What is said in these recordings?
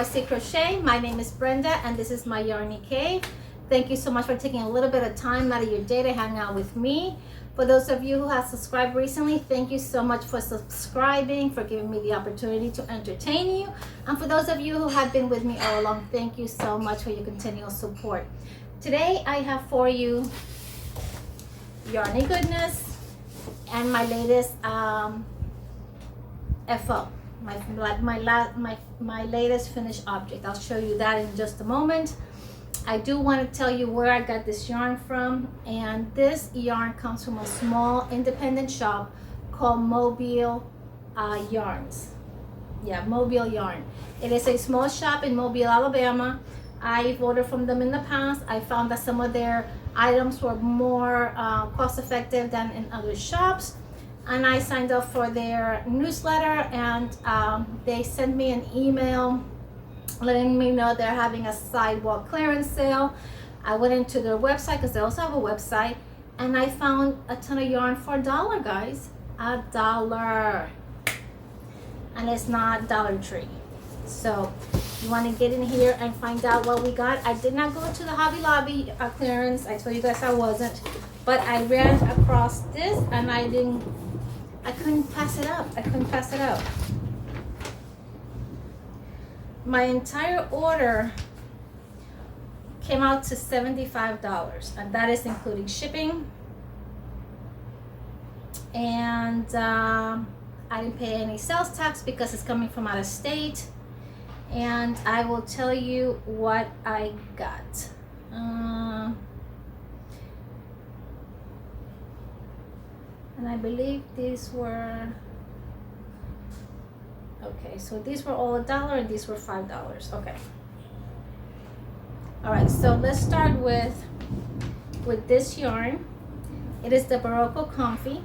B.Y.C. Crochet. My name is Brenda and this is my Yarny Cave. Thank you so much for taking a little bit of time out of your day to hang out with me. For those of you who have subscribed recently, thank you so much for subscribing, for giving me the opportunity to entertain you. And for those of you who have been with me all along, thank you so much for your continual support. Today I have for you Yarny goodness and my latest FO. My latest finished object. I'll show you that in just a moment. I do want to tell you where I got this yarn from, and this yarn comes from a small independent shop called Mobile Yarns. Yeah, Mobile Yarn. It is a small shop in Mobile, Alabama. I've ordered from them in the past. I found that some of their items were more cost effective than in other shops. And I signed up for their newsletter, and they sent me an email letting me know they're having a sidewalk clearance sale. I went into their website because they also have a website, and I found a ton of yarn for $1, guys. $1. And it's not Dollar Tree. So you want to get in here and find out what we got. I did not go to the Hobby Lobby clearance. I told you guys I wasn't, but I ran across this and I couldn't pass it up. I couldn't pass it up. My entire order came out to $75, and that is including shipping. And I didn't pay any sales tax because it's coming from out of state. And I will tell you what I got. And I believe these were, okay, so these were all $1 and these were $5. Okay. All right, so let's start with this yarn. It is the Berroco Comfy.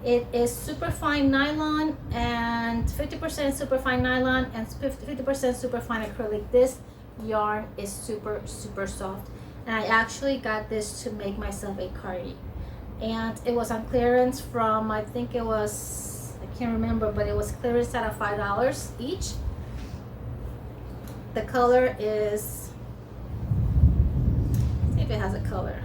It is super fine nylon and 50% super fine nylon and 50% super fine acrylic. This yarn is super soft, and I actually got this to make myself a cardi. And it was on clearance from, I think it was, I can't remember, but it was clearance at $5 each. The color is, let's see if it has a color.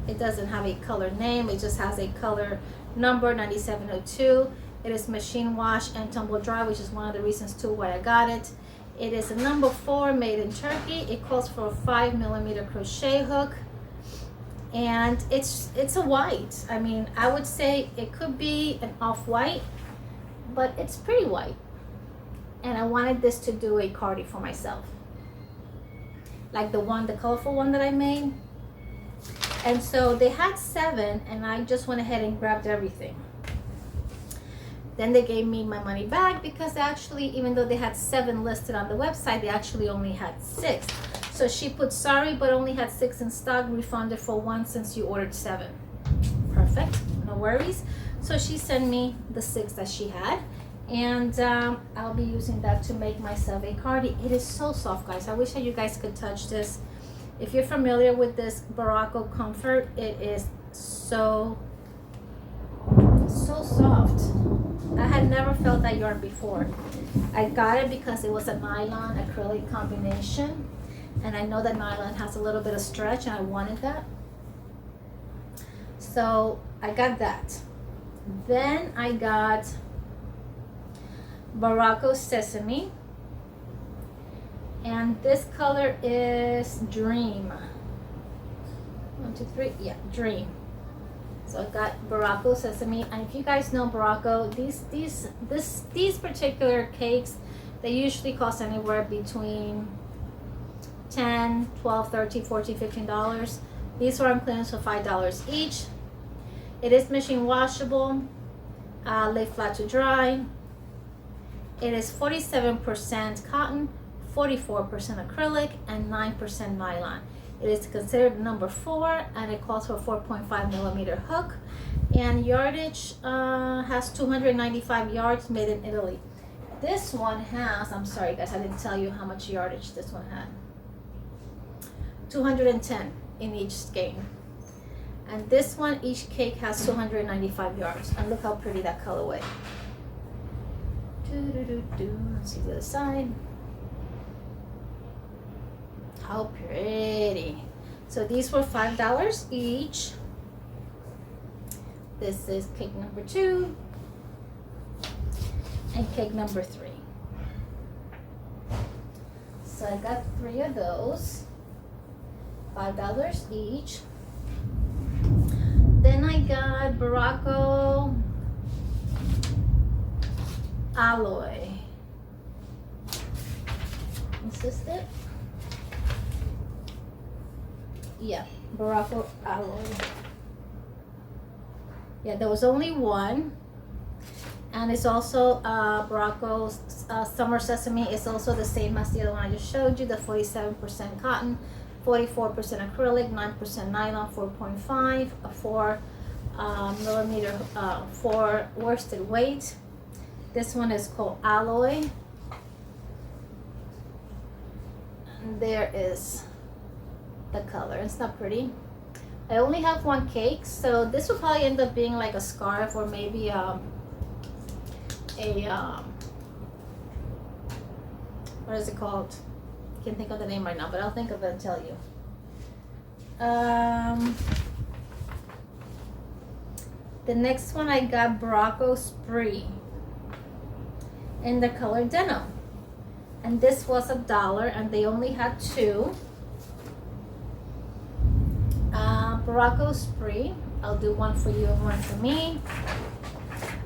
It doesn't have a color name, it just has a color number, 9702. It is machine wash and tumble dry, which is one of the reasons too why I got it. It is a number 4, made in Turkey. It calls for a 5mm crochet hook. And it's a white. I mean, I would say it could be an off-white, but it's pretty white. And I wanted this to do a cardi for myself, like the colorful one that I made. And so they had 7, and I just went ahead and grabbed everything. Then they gave me my money back because actually, even though they had 7 listed on the website, they actually only had 6. So she put sorry, but only had 6 in stock, refunded for 1 since you ordered 7. Perfect, no worries. So she sent me the 6 that she had, and I'll be using that to make myself a cardi. It is so soft, guys. I wish that you guys could touch this. If you're familiar with this Berroco Comfort, it is so soft. I had never felt that yarn before. I got it because it was a nylon acrylic combination. And I know that nylon has a little bit of stretch, and I wanted that. So I got that. Then I got Berroco Sesame. And this color is Dream. 1, 2, 3, yeah, Dream. So I got Berroco Sesame. And if you guys know Berroco, these particular cakes, they usually cost anywhere between $10, $12, $13, $14, $15. These were on clearance for $5 each. It is machine washable, lay flat to dry. It is 47% cotton, 44% acrylic, and 9% nylon. It is considered number 4, and it calls for a 4.5mm hook. And yardage has 295 yards, made in Italy. This one has, I'm sorry guys, I didn't tell you how much yardage this one had. 210 in each skein. And this one, each cake has 295 yards. And look how pretty that colorway. Let's see the other side. how pretty. So these were $5 each. This is cake number 2 and cake number 3. So I got 3 of those, $5 each. Then I got Berroco alloy. Is this it? Yeah, Berroco alloy. Yeah, there was only one. And it's also Berroco's Summer Sesame is also the same as the other one I just showed you, the 47% cotton, 44% acrylic, 9% nylon, 4.5, 4 millimeter, 4 worsted weight. This one is called alloy. And there is the color. It's not pretty. I only have 1 cake, so this will probably end up being like a scarf or maybe what is it called? Can't think of the name right now, but I'll think of it and tell you. The next one I got Berroco Spree in the color denim, and this was $1, and they only had 2. Berroco Spree. I'll do one for you and one for me.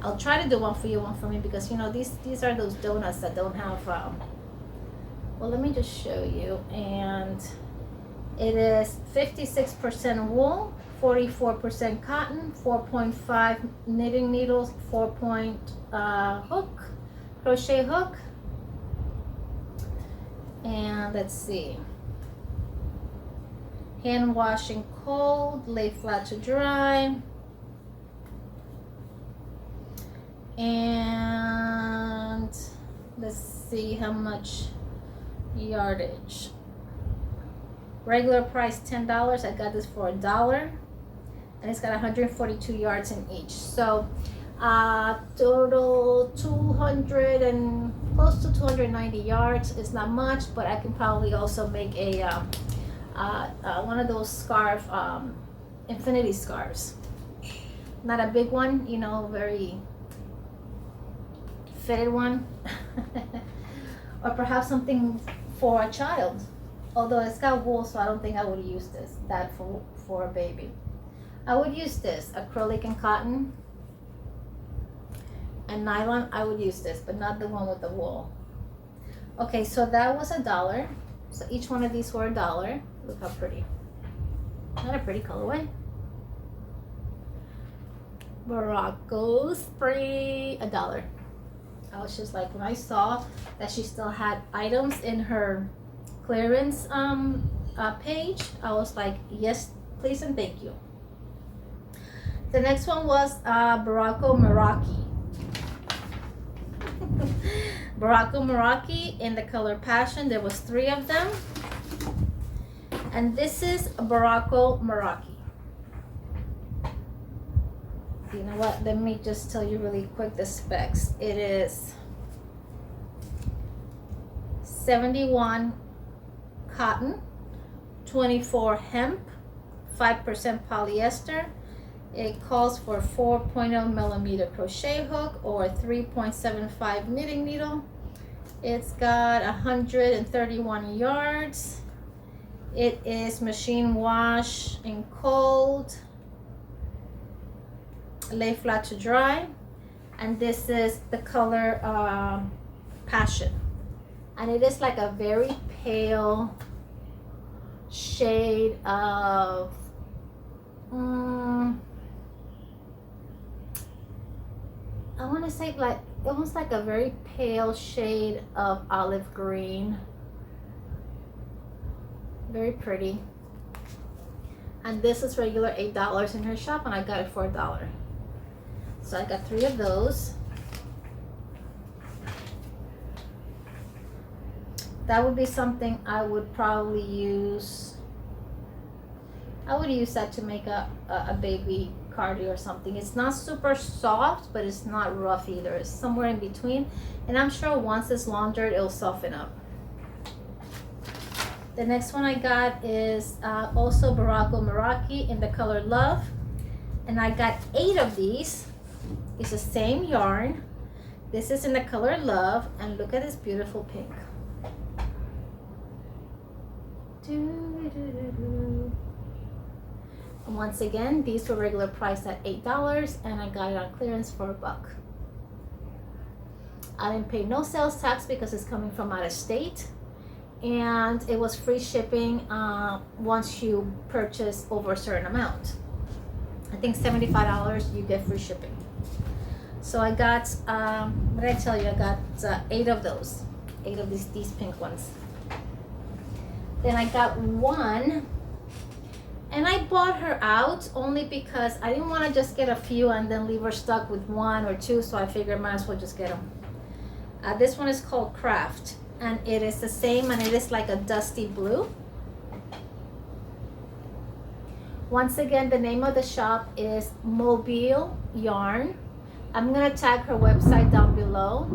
I'll try to do one for you, one for me, because you know these are those donuts that don't have. Well, let me just show you, and it is 56% wool, 44% cotton, 4.5 knitting needles, 4-point hook, crochet hook, and let's see. Hand washing cold, lay flat to dry. And let's see how much yardage. Regular price $10. I got this for $1, and it's got 142 yards in each. So total 200 and close to 290 yards. It's not much, but I can probably also make a one of those scarf, infinity scarves. Not a big one, you know, very fitted one. Or perhaps something for a child. Although it's got wool, so I don't think I would use that for a baby. I would use this, acrylic and cotton. And nylon, I would use this, but not the one with the wool. Okay, so that was $1. So each one of these were $1. Look how pretty. Not a pretty colorway. Berroco Spree, $1. I was just like, when I saw that she still had items in her clearance page, I was like, yes, please and thank you. The next one was Berroco Meraki. Berroco Meraki in the color Passion. There was 3 of them. And this is Berroco Meraki. You know what? Let me just tell you really quick the specs. It is 71 cotton, 24 hemp, 5% polyester. It calls for 4.0 millimeter crochet hook or 3.75 knitting needle. It's got 131 yards. It is machine wash in cold, lay flat to dry, and this is the color Passion, and it is like a very pale shade of I want to say like almost like a very pale shade of olive green. Very pretty. And this is regular $8 in her shop, and I got it for $1. So I got 3 of those. That would be something I would probably use. I would use that to make a baby cardi or something. It's not super soft, but it's not rough either. It's somewhere in between. And I'm sure once it's laundered, it'll soften up. The next one I got is also Berroco Meraki in the color Love. And I got 8 of these. It's the same yarn. This is in the color Love. And look at this beautiful pink. And once again, these were regular priced at $8. And I got it on clearance for $1. I didn't pay no sales tax because it's coming from out of state. And it was free shipping once you purchase over a certain amount. I think $75 you get free shipping. So I got, what did I tell you? I got 8 of those. 8 of these pink ones. Then I got 1. And I bought her out only because I didn't want to just get a few and then leave her stuck with 1 or 2. So I figured I might as well just get them. This one is called Craft. And it is the same, and it is like a dusty blue. Once again, the name of the shop is Mobile Yarn. I'm gonna tag her website down below.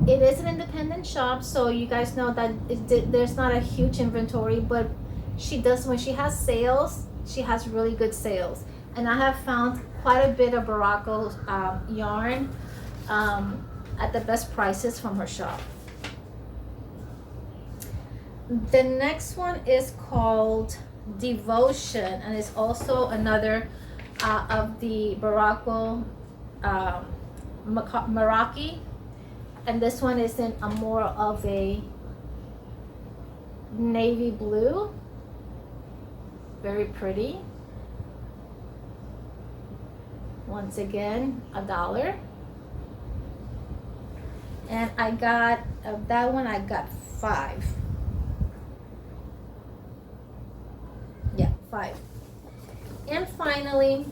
It is an independent shop, so you guys know that there's not a huge inventory, but she does, when she has sales, she has really good sales. And I have found quite a bit of Berroco yarn at the best prices from her shop. The next one is called Devotion, and it's also another of the Berroco Meraki, and this one is in a more of a navy blue. Very pretty. Once again, $1. And I got that one, I got 5. Yeah, 5. And finally,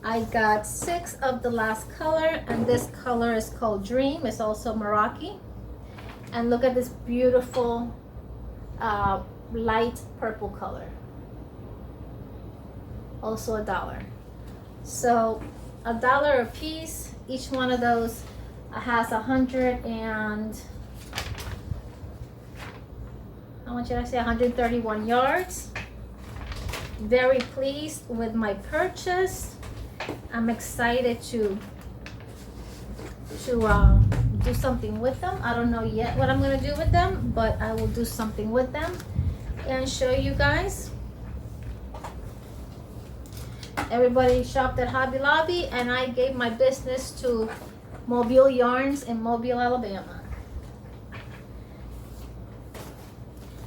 I got 6 of the last color, and this color is called Dream. It's also Meraki. And look at this beautiful light purple color. Also $1. So $1 a piece. Each one of those has 100 and how much did I say? 131 yards. Very pleased with my purchase. I'm excited to do something with them. I don't know yet what I'm gonna do with them, but I will do something with them and show you guys. Everybody shopped at Hobby Lobby, and I gave my business to Mobile Yarns in Mobile, Alabama.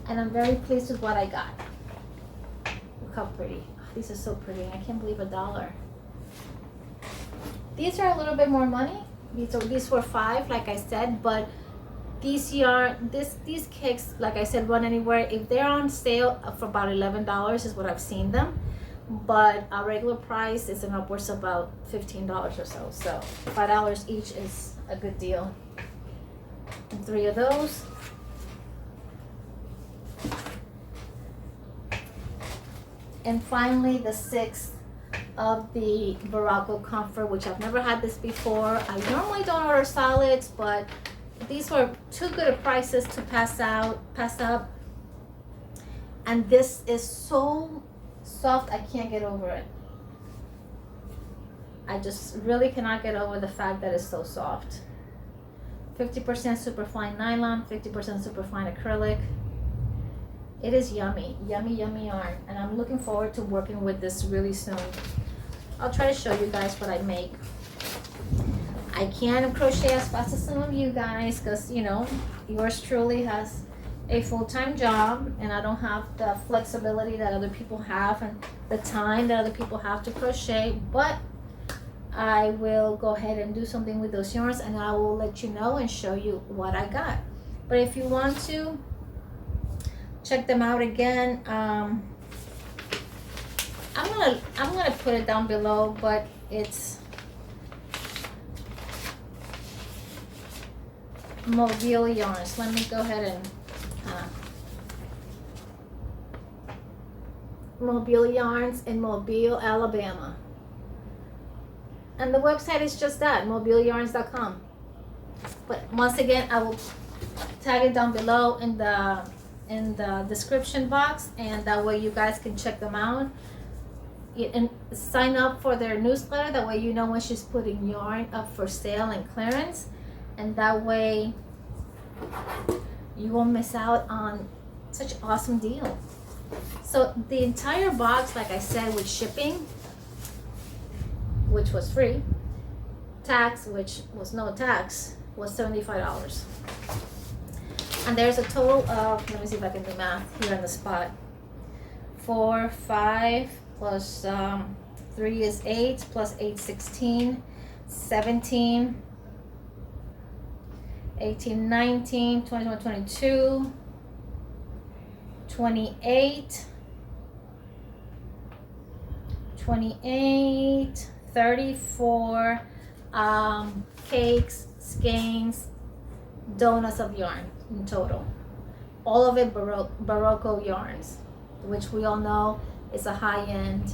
And I'm very pleased with what I got. Look how pretty. Oh, these are so pretty. I can't believe $1. These are a little bit more money. These were 5, like I said, but these kicks, like I said, run anywhere. If they're on sale for about $11 is what I've seen them. But our regular price is an upwards of about $15 or so. So $5 each is a good deal. And 3 of those. And finally, the 6th of the Berroco Comfort, which I've never had this before. I normally don't order solids, but these were too good of prices to pass up. And this is so soft, I can't get over it. I just really cannot get over the fact that it's so soft. 50% superfine nylon, 50% superfine acrylic. It is yummy, yummy, yummy yarn, and I'm looking forward to working with this really soon. I'll try to show you guys what I make. I can't crochet as fast as some of you guys because, you know, yours truly has a full-time job, and I don't have the flexibility that other people have and the time that other people have to crochet, but I will go ahead and do something with those yarns, and I will let you know and show you what I got. But if you want to check them out again, I'm gonna put it down below, but it's Mobile Yarns. Let me go ahead and Mobile Yarns in Mobile, Alabama. And the website is just that, mobileyarns.com. But once again, I will tag it down below in the description box, and that way you guys can check them out and sign up for their newsletter. That way you know when she's putting yarn up for sale and clearance, and that way you won't miss out on such an awesome deal. So the entire box, like I said, with shipping, which was free, tax, which was no tax, was $75. And there's a total of, let me see if I can do math here on the spot. 4, 5 plus 3 is 8, plus 8, 16, 17, 18, 19, 21, 22, 28, 28, 34 cakes, skeins, donuts of yarn in total. All of it Berroco yarns, which we all know is a higher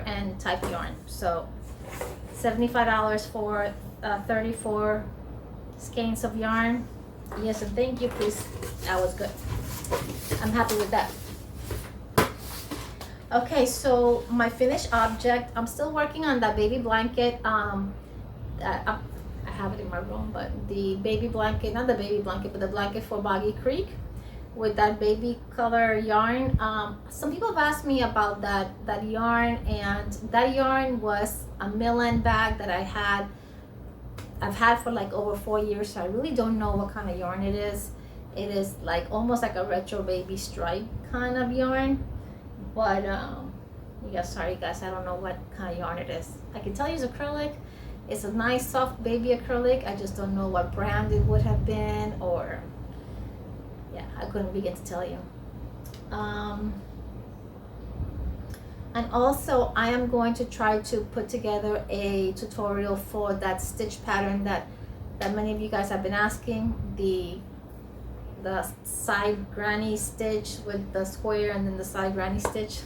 end type yarn. So $75 for 34 skeins of yarn. Yes, and thank you, please. That was good. I'm happy with that. Okay, so my finished object, I'm still working on that baby blanket. I have it in my room, but the baby blanket, not the baby blanket, but the blanket for Boggy Creek with that baby color yarn. Some people have asked me about that yarn, and that yarn was a mill-end bag that I've had for like over 4 years, so I really don't know what kind of yarn it is. It is like almost like a retro baby stripe kind of yarn, but yeah, sorry guys, I don't know what kind of yarn it is. I can tell you it's acrylic. It's a nice soft baby acrylic. I just don't know what brand it would have been, or yeah, I couldn't begin to tell you. And also I am going to try to put together a tutorial for that stitch pattern that many of you guys have been asking, the side granny stitch with the square and then the side granny stitch.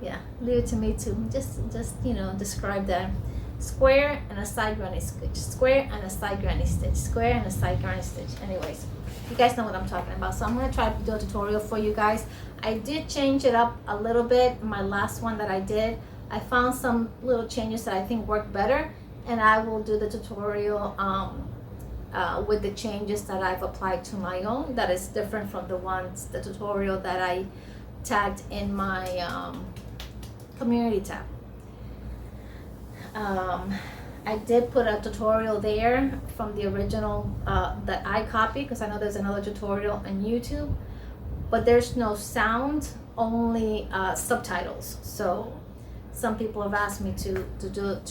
Yeah, leave it to me to just you know, describe that. Square and a side granny stitch, square and a side granny stitch, square and a side granny stitch. Anyways, you guys know what I'm talking about, so I'm going to try to do a tutorial for you guys. I did change it up a little bit. My last one that I did, I found some little changes that I think work better, and I will do the tutorial with the changes that I've applied to my own, that is different from the tutorial that I tagged in my community tab. I did put a tutorial there from the original that I copied, because I know there's another tutorial on YouTube, but there's no sound, only subtitles. So some people have asked me to do the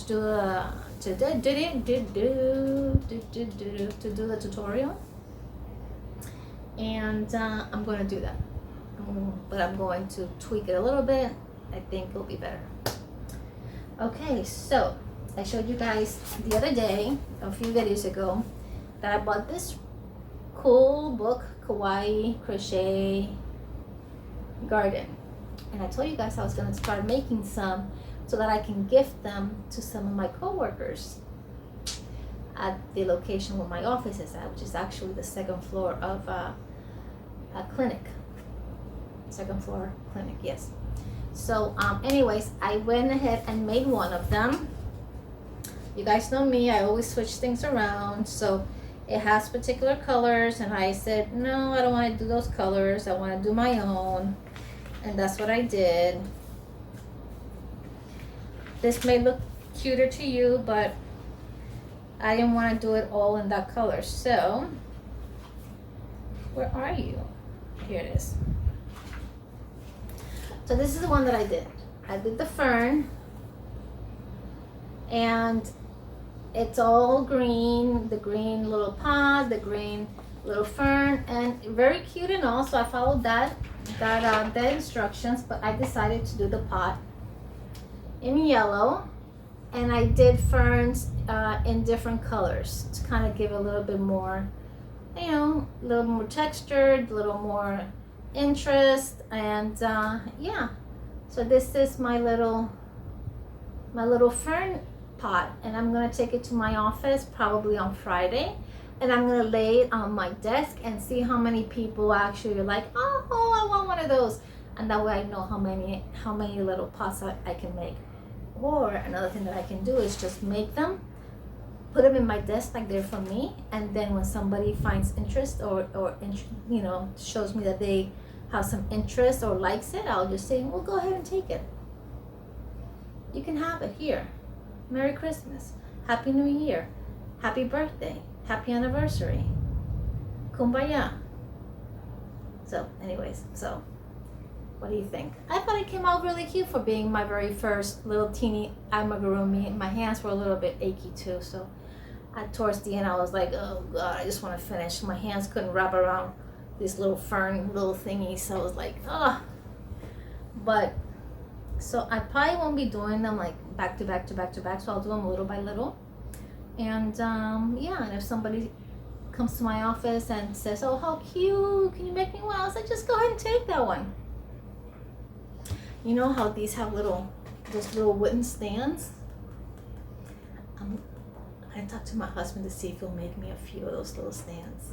tutorial, and I'm going to do that, but I'm going to tweak it a little bit. I think it'll be better. Okay, so I showed you guys the other day, a few videos ago, that I bought this cool book, Kawaii Crochet Garden, and I told you guys I was going to start making some so that I can gift them to some of my coworkers at the location where my office is at, which is actually the second floor of a clinic. Second floor clinic, yes. So anyways, I went ahead and made one of them. You guys know me, I always switch things around. So it has particular colors, and I said, no, I don't want to do those colors. I want to do my own. And that's what I did. This may look cuter to you, but I didn't want to do it all in that color. So where are you? Here it is. So this is the one that I did. I did the fern, and it's all green, the green little pod, the green little fern, and very cute and all. So I followed that instructions, but I decided to do the pot in yellow, and I did ferns in different colors to kind of give a little bit more, you know, a little more textured, a little more interest, and yeah. So this is my little fern pot, and I'm gonna take it to my office probably on Friday. and I'm gonna lay it on my desk and see how many people actually are like, oh, I want one of those, and that way I know how many little pots I can make. Or another thing that I can do is just make them, put them in my desk like they're for me, and then when somebody finds interest or you know, shows me that they have some interest or likes it, I'll just say, well, go ahead and take it. You can have it here. Merry Christmas, Happy New Year, Happy Birthday, Happy Anniversary, Kumbaya. So anyways, so what do you think? I thought it came out really cute for being my very first little teeny amigurumi. My hands were a little bit achy too, so towards the end I was like, oh God, I just want to finish. My hands couldn't wrap around this little fern little thingy, so I was like, oh. But so I probably won't be doing them like back to back to back to back, so I'll do them little by little. And yeah, and if somebody comes to my office and says, oh, how cute, can you make me one? I was like, just go ahead and take that one. You know how these have those little wooden stands? I'm gonna talk to my husband to see if he'll make me a few of those little stands.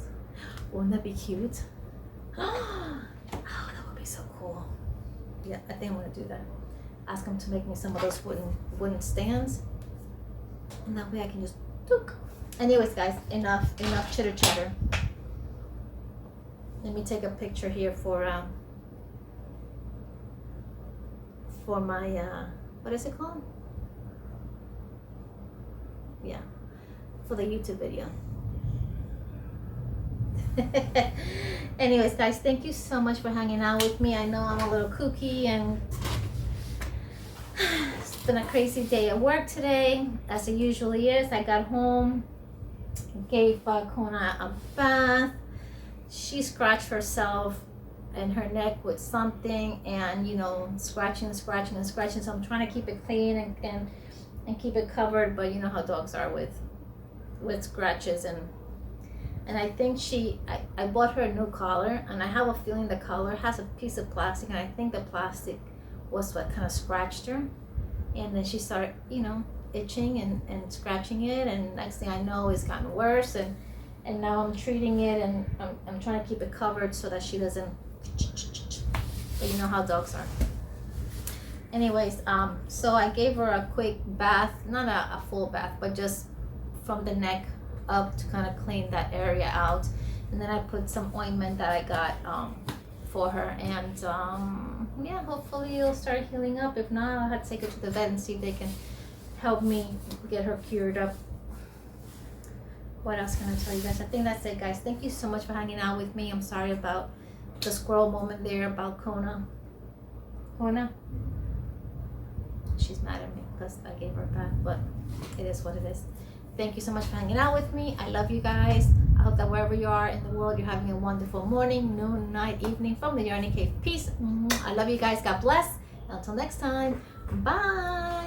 Wouldn't that be cute? Oh, that would be so cool. Yeah, I think I'm gonna do that. Ask him to make me some of those wooden stands, and that way I can just took. Anyways, guys, enough chitter chatter. Let me take a picture here for my what is it called? Yeah, for the YouTube video. Anyways, guys, thank you so much for hanging out with me. I know I'm a little kooky and it's been a crazy day at work today, as it usually is. I got home, gave Kona a bath. She scratched herself and her neck with something, and you know, scratching. So I'm trying to keep it clean and keep it covered, but you know how dogs are with scratches. And I think I bought her a new collar, and I have a feeling the collar has a piece of plastic, and I think the plastic was what kind of scratched her. And then she started, you know, itching and scratching it, and next thing I know, it's gotten worse, and now I'm treating it, and I'm trying to keep it covered so that she doesn't, but you know how dogs are. Anyways, so I gave her a quick bath, not a full bath, but just from the neck up to kind of clean that area out. And then I put some ointment that I got for her, and yeah, hopefully it'll start healing up. If not, I'll have to take her to the vet and see if they can help me get her cured up. What else can I tell you guys? I think that's it, guys. Thank you so much for hanging out with me. I'm sorry about the squirrel moment there about Kona. She's mad at me because I gave her a bath, but it is what it is. Thank you so much for hanging out with me. I love you guys. I hope that wherever you are in the world, you're having a wonderful morning, noon, night, evening from the Yarny Cave. Peace. I love you guys. God bless. Until next time. Bye.